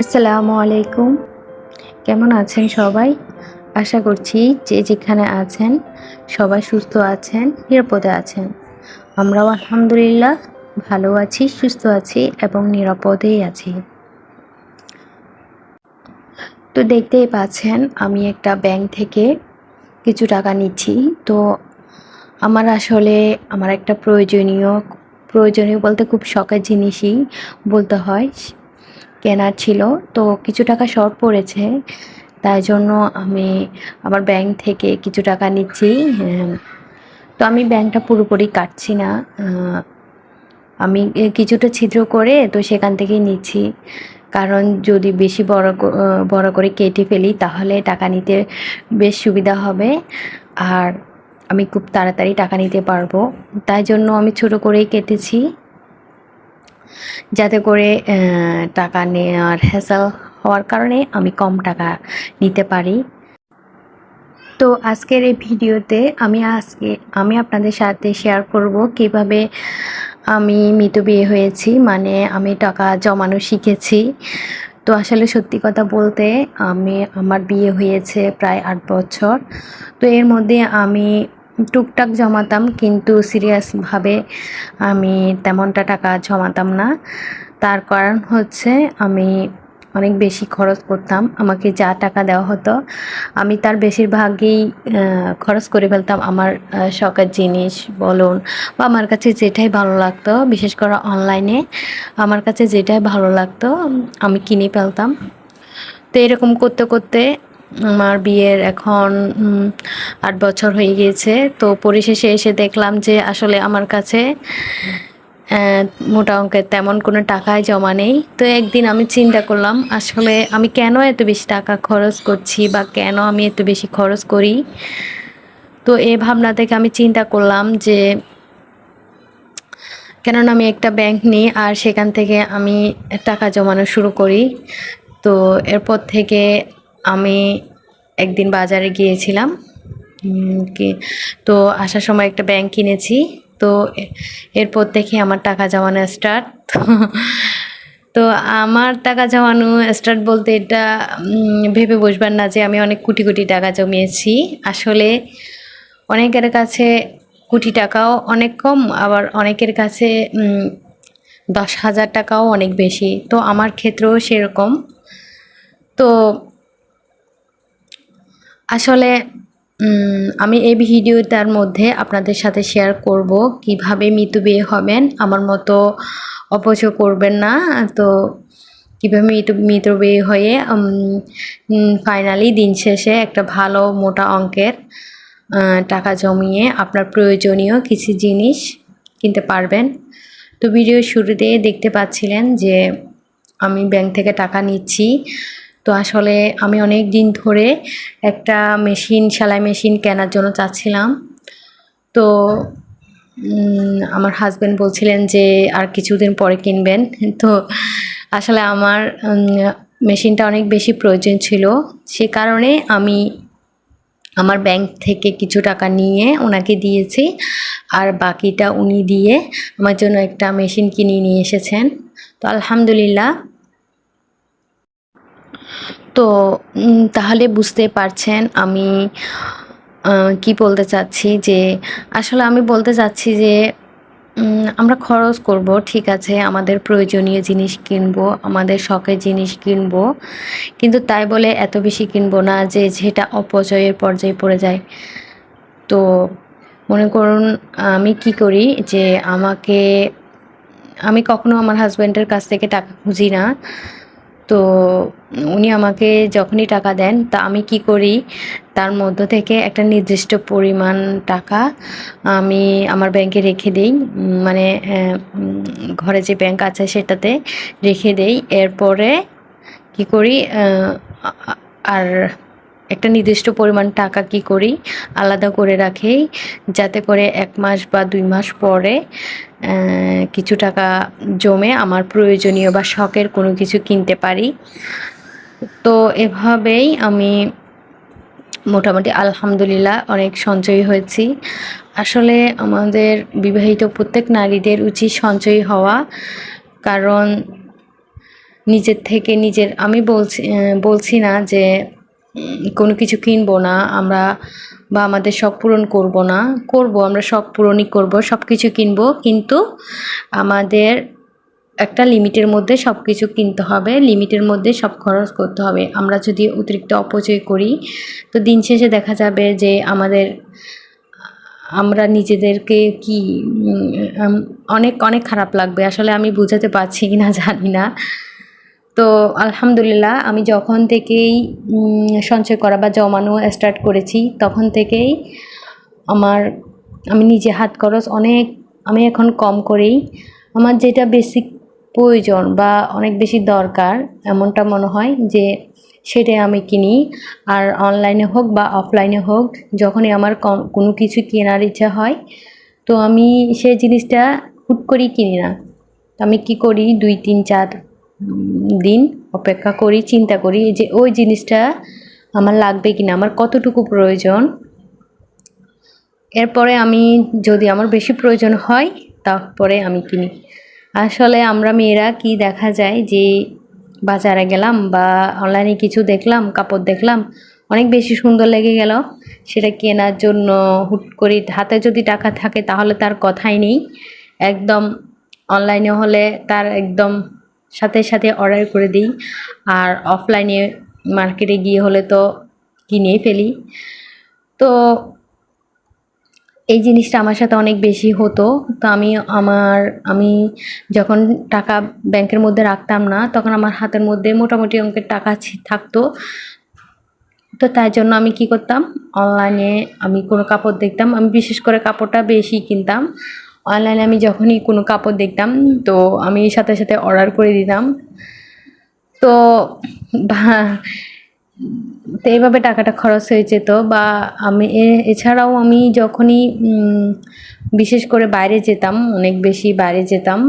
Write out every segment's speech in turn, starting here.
আসসালামু আলাইকুম। কেমন আছেন সবাই? আশা করছি যে যেখানে আছেন সবাই সুস্থ আছেন, নিরাপদে আছেন। আমরাও আলহামদুলিল্লাহ ভালো আছি, সুস্থ আছি এবং নিরাপদেই আছি। তো দেখতেই পাচ্ছেন আমি একটা ব্যাংক থেকে কিছু টাকা নিচ্ছি। তো আমার একটা প্রয়োজনীয় বলতে খুব শখের জিনিসই বলতে হয় কেনার ছিল। তো কিছু টাকা শর্ট পড়েছে, তাই জন্য আমি আমার ব্যাংক থেকে কিছু টাকা নিচ্ছি। তো আমি ব্যাংকটা পুরোপুরি কাটছি না, আমি কিছুটা ছিদ্র করে তো সেখান থেকেই নিচ্ছি। কারণ যদি বেশি বড় করে কেটে ফেলি তাহলে টাকা নিতে বেশ সুবিধা হবে, আর আমি খুব তাড়াতাড়ি টাকা নিতে পারবো। তাই জন্য আমি ছোট করেই কেটেছি, যাতে করে টাকা নেওয়ার হ্যাসেল হওয়ার কারণে আমি কম টাকা নিতে পারি। তো আজকের এই ভিডিওতে আমি আপনাদের সাথে শেয়ার করব কিভাবে আমি মিতব্যয়ী হয়েছি, মানে আমি টাকা জমানো শিখেছি। তো আসলে সত্যি কথা বলতে আমার বিয়ে হয়েছে প্রায় 8 বছর। তো এর মধ্যে আমি টুকটাক জমাতাম, কিন্তু সিরিয়াসভাবে আমি তেমনটা টাকা জমাতাম না। তার কারণ হচ্ছে আমি অনেক বেশি খরচ করতাম। আমাকে যা টাকা দেওয়া হতো আমি তার বেশিরভাগই খরচ করে ফেলতাম আমার শখের জিনিস বলুন, বা আমার কাছে যেটাই ভালো লাগতো, বিশেষ করে অনলাইনে আমার কাছে যেটাই ভালো লাগতো আমি কিনে ফেলতাম। তো এরকম করতে করতে আমার বিয়ের এখন 8 বছর হয়ে গিয়েছে। তো পরিশেষে এসে দেখলাম যে আসলে আমার কাছে মোটা অঙ্কের তেমন কোনো টাকাই জমা নেই। তো একদিন আমি চিন্তা করলাম আসলে আমি কেন এত বেশি টাকা খরচ করছি বা কেন আমি এত বেশি খরচ করি। তো এই ভাবনা থেকে আমি চিন্তা করলাম যে কেননা আমি একটা ব্যাংক নিই আর সেখান থেকে আমি টাকা জমানো শুরু করি। তো এরপর থেকে আমি একদিন বাজারে গিয়েছিলাম, কি তো আসার সময় একটা ব্যাংক কিনেছি। তো এরপর থেকে আমার টাকা জমানো স্টার্ট। তো আমার টাকা জমানো স্টার্ট বলতে এটা ভেবে বসবেন না যে আমি অনেক কোটি কোটি টাকা জমিয়েছি। আসলে অনেকের কাছে কোটি টাকাও অনেক কম, আবার অনেকের কাছে 10,000 টাকাও অনেক বেশি। তো আমার ক্ষেত্রেও সেরকম। তো আসলে আমি এই ভিডিওটার মধ্যে আপনাদের সাথে শেয়ার করব কিভাবে মিতব্যয়ী হবেন, আমার মতো অপচয় করবেন না। তো কীভাবে মিতব্যয়ী হয়ে ফাইনালি দিন শেষে একটা ভালো মোটা অঙ্কের টাকা জমিয়ে আপনার প্রয়োজনীয় কিছু জিনিস কিনতে পারবেন। তো ভিডিওর শুরুতে দেখতে পাচ্ছিলেন যে আমি ব্যাংক থেকে টাকা নিচ্ছি। তো আসলে আমি অনেক দিন ধরে একটা সেলাই মেশিন কেনার জন্য চাচ্ছিলাম। তো আমার হাজব্যান্ড বলছিলেন যে আর কিছুদিন পরে কিনবেন। তো আসলে আমার মেশিনটা অনেক বেশি প্রয়োজন ছিল, সে কারণে আমি আমার ব্যাংক থেকে কিছু টাকা নিয়ে ওনাকে দিয়েছি, আর বাকিটা উনি দিয়ে আমার জন্য একটা মেশিন কিনে নিয়ে এসেছেন। তো আলহামদুলিল্লাহ। তো তাহলে বুঝতে পারছেন আমি কি বলতে চাচ্ছি, যে আসলে আমি বলতে চাচ্ছি যে আমরা খরচ করব ঠিক আছে, আমাদের প্রয়োজনীয় জিনিস কিনবো, আমাদের শখের জিনিস কিনবো, কিন্তু তাই বলে এত বেশি কিনবো না যে যেটা অপচয়ের পর্যায়ে পড়ে যায়। তো মনে করুন আমি কি করি যে আমি কখনো আমার হাজব্যান্ডের কাছ থেকে টাকা খুঁজি না। তো উনি আমাকে যখনই টাকা দেন তা আমি কি করি, তার মধ্য থেকে একটা নির্দিষ্ট পরিমাণ টাকা আমি আমার ব্যাংকে রেখে দেই, মানে ঘরে যে ব্যাংক আছে সেটাতে রেখে দেই। এরপরে কি করি, আর একটা নির্দিষ্ট পরিমাণ টাকা কি করি আলাদা করে রাখি, যাতে করে 1 মাস বা 2 মাস পরে কিছু টাকা জমে আমার প্রয়োজনীয় বা শখের কোনো কিছু কিনতে পারি। তো এভাবেই আমি মোটামুটি আলহামদুলিল্লাহ অনেক সঞ্চয়ী হয়েছি। আসলে আমাদের বিবাহিত প্রত্যেক নারীদের উচিত সঞ্চয়ী হওয়া, কারণ নিজের থেকে নিজের আমি বলছি না যে কোনো কিছু কিনবো না আমরা বা আমাদের শখ পূরণ করব না, করব, আমরা শখ পূরণই করব, সব কিছু কিনবো, কিন্তু আমাদের একটা লিমিটের মধ্যে সব কিছু কিনতে হবে, লিমিটের মধ্যে সব খরচ করতে হবে। আমরা যদি অতিরিক্ত অপচয় করি তো দিন শেষে দেখা যাবে যে আমরা নিজেদেরকে কি অনেক অনেক খারাপ লাগবে। আসলে আমি বুঝাতে পারছি কিনা জানি না। তো আলহামদুলিল্লাহ আমি যখন থেকেই সঞ্চয় করা বা জমানো স্টার্ট করেছি তখন থেকেই আমার আমি নিজে হাত খরচ আমি এখন কম করেই আমার যেটা বেসিক প্রয়োজন বা অনেক বেশি দরকার এমনটা মনে হয় যে সেটাই আমি কিনি। আর অনলাইনে হোক বা অফলাইনে হোক, যখনই আমার কোনো কিছু কেনার ইচ্ছা হয় তো আমি সেই জিনিসটা হুট করেই কিনি না। তো আমি কী করি, 2 3 4 দিন অপেক্ষা করি, চিন্তা করি যে ওই জিনিসটা আমার লাগবে কিনা, আমার কতটুকু প্রয়োজন। এরপরে আমি যদি আমার বেশি প্রয়োজন হয় তারপরে আমি কিনি। আসলে আমরা মেয়েরা কি দেখা যায় যে বাজারে গেলাম বা অনলাইনে কিছু দেখলাম, কাপড় দেখলাম, অনেক বেশি সুন্দর লেগে গেল, সেটা কেনার জন্য হুট করে হাতে যদি টাকা থাকে তাহলে তার কথাই নেই, একদম অনলাইনে হলে তার একদম সাথে সাথে অর্ডার করে দিই। আর অফলাইনে মার্কেটে গিয়ে হলে তো কিনেই ফেলি। তো এই জিনিসটা আমার সাথে অনেক বেশি হতো। তো আমি যখন টাকা ব্যাংকের মধ্যে রাখতাম না তখন আমার হাতের মধ্যে মোটামুটি অঙ্কের টাকা থাকতো। তো তাই জন্য আমি কি করতাম, অনলাইনে আমি কোনো কাপড় দেখতাম, আমি বিশেষ করে কাপড়টা বেশি কিনতাম। অনলাইনে আমি যখনই কোনো কাপড় দেখতাম তো আমি সাথে সাথে অর্ডার করে দিতাম। তো তো এইভাবে টাকাটা খরচ হয়ে যেত। বা আমি এছাড়াও আমি যখনই বিশেষ করে বাইরে যেতাম, অনেক বেশি বাইরে যেতাম,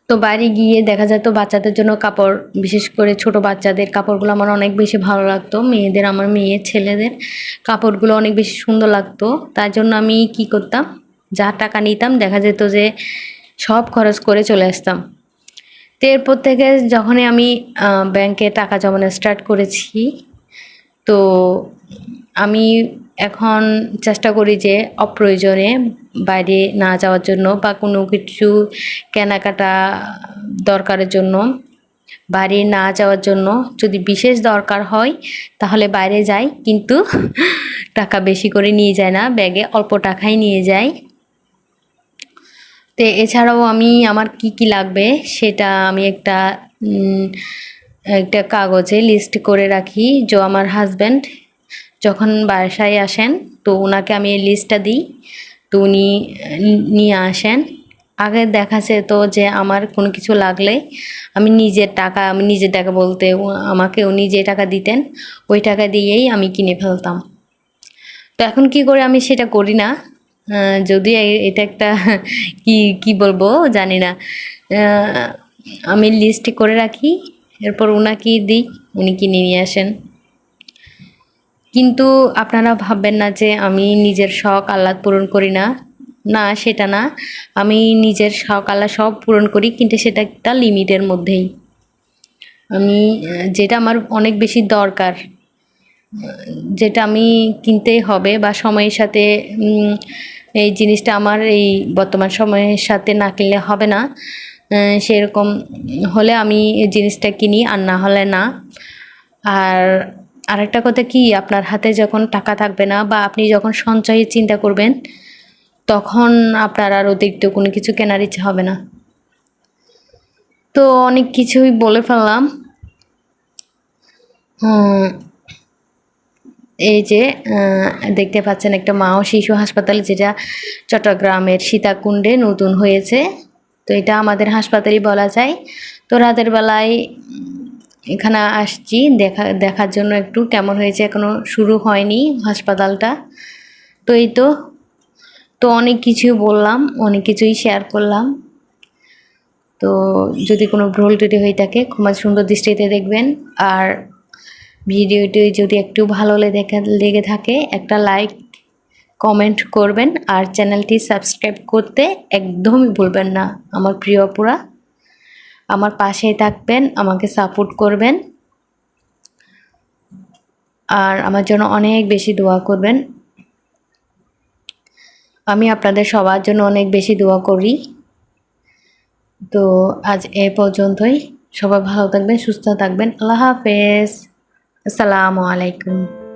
তো বাইরে গিয়ে দেখা যেত বাচ্চাদের জন্য কাপড়, বিশেষ করে ছোট বাচ্চাদের কাপড়গুলো আমার অনেক বেশি ভালো লাগতো। আমার মেয়ের ছেলেদের কাপড়গুলো অনেক বেশি সুন্দর লাগতো। তার জন্য আমি কি করতাম, যা টাকা নিতাম দেখা যেত যে সব খরচ করে চলে আসতাম। তো এরপর থেকে যখনই আমি ব্যাংকে টাকা জমানো স্টার্ট করেছি তো আমি এখন চেষ্টা করি যে অপ্রয়োজনে বাইরে না যাওয়ার জন্য বা কোনো কিছু কেনাকাটা দরকারের জন্য বাইরে না যাওয়ার জন্য। যদি বিশেষ দরকার হয় তাহলে বাইরে যাই, কিন্তু টাকা বেশি করে নিয়ে যায় না, ব্যাগে অল্প টাকাই নিয়ে যাই। তো এছাড়াও আমি আমার কি কি লাগবে সেটা আমি একটা কাগজে লিস্ট করে রাখি। আমার হাজব্যান্ড যখন বাসায় আসেন তো ওনাকে আমি এই লিস্টটা দিই, তো উনি নিয়ে আসেন। আগে দেখা যেত যে আমার কোনো কিছু লাগলে আমি নিজের টাকা বলতে আমাকে উনি যে টাকা দিতেন ওই টাকা দিয়েই আমি কিনে ফেলতাম। তো এখন কি করে আমি সেটা করি না, যদিও এটা একটা কি বলবো জানি না। আমি লিস্ট করে রাখি, এরপর ওনাকে দিই, উনি কিনে নিয়ে আসেন। কিন্তু আপনারা ভাববেন না যে আমি নিজের শখ আহ্লাদ পূরণ করি না, না সেটা না। আমি নিজের শখ আহ্লাদ সব পূরণ করি, কিন্তু সেটা একটা লিমিটের মধ্যেই। আমি যেটা আমার অনেক বেশি দরকার, যেটা আমি কিনতেই হবে বা সময়ের সাথে এই জিনিসটা আমার এই বর্তমান সময়ের সাথে না কিনলে হবে না, সেরকম হলে আমি এই জিনিসটা কিনি, আর না হলে না। আর আরেকটা কথা কি, আপনার হাতে যখন টাকা থাকবে না বা আপনি যখন সঞ্চয়ের চিন্তা করবেন তখন আপনার আর অতিরিক্ত কোনো কিছু কেনার ইচ্ছা হবে না। তো অনেক কিছুই বলে ফেললাম। এই যে দেখতে পাচ্ছেন একটা মা ও শিশু হাসপাতাল, যেটা চট্টগ্রামের সীতাকুণ্ডে নতুন হয়েছে। তো এটা আমাদের হাসপাতালই বলা যায়। তো রাতের বেলায় এখানে আসছি দেখার জন্য, একটু কেমন হয়েছে, এখনো শুরু হয়নি হাসপাতালটা। তো এই তো অনেক কিছু বললাম, অনেক কিছুই শেয়ার করলাম। তো যদি কোনো ভুল ত্রুটি হয়ে থাকে ক্ষমা সুন্দর দৃষ্টিতে দেখবেন। আর ভিডিওটি যদি একটু ভালো লেগে থাকে একটা লাইক কমেন্ট করবেন, আর চ্যানেলটি সাবস্ক্রাইব করতে একদমই ভুলবেন না আমার প্রিয় আপুরা। আমার পাশেই থাকবেন, আমাকে সাপোর্ট করবেন আর আমার জন্য অনেক বেশি দোয়া করবেন। আমি আপনাদের সবার জন্য অনেক বেশি দোয়া করি। তো আজ এ পর্যন্তই। সবাই ভালো থাকবেন, সুস্থ থাকবেন। আল্লাহ হাফেজ। আসসালামু আলাইকুম।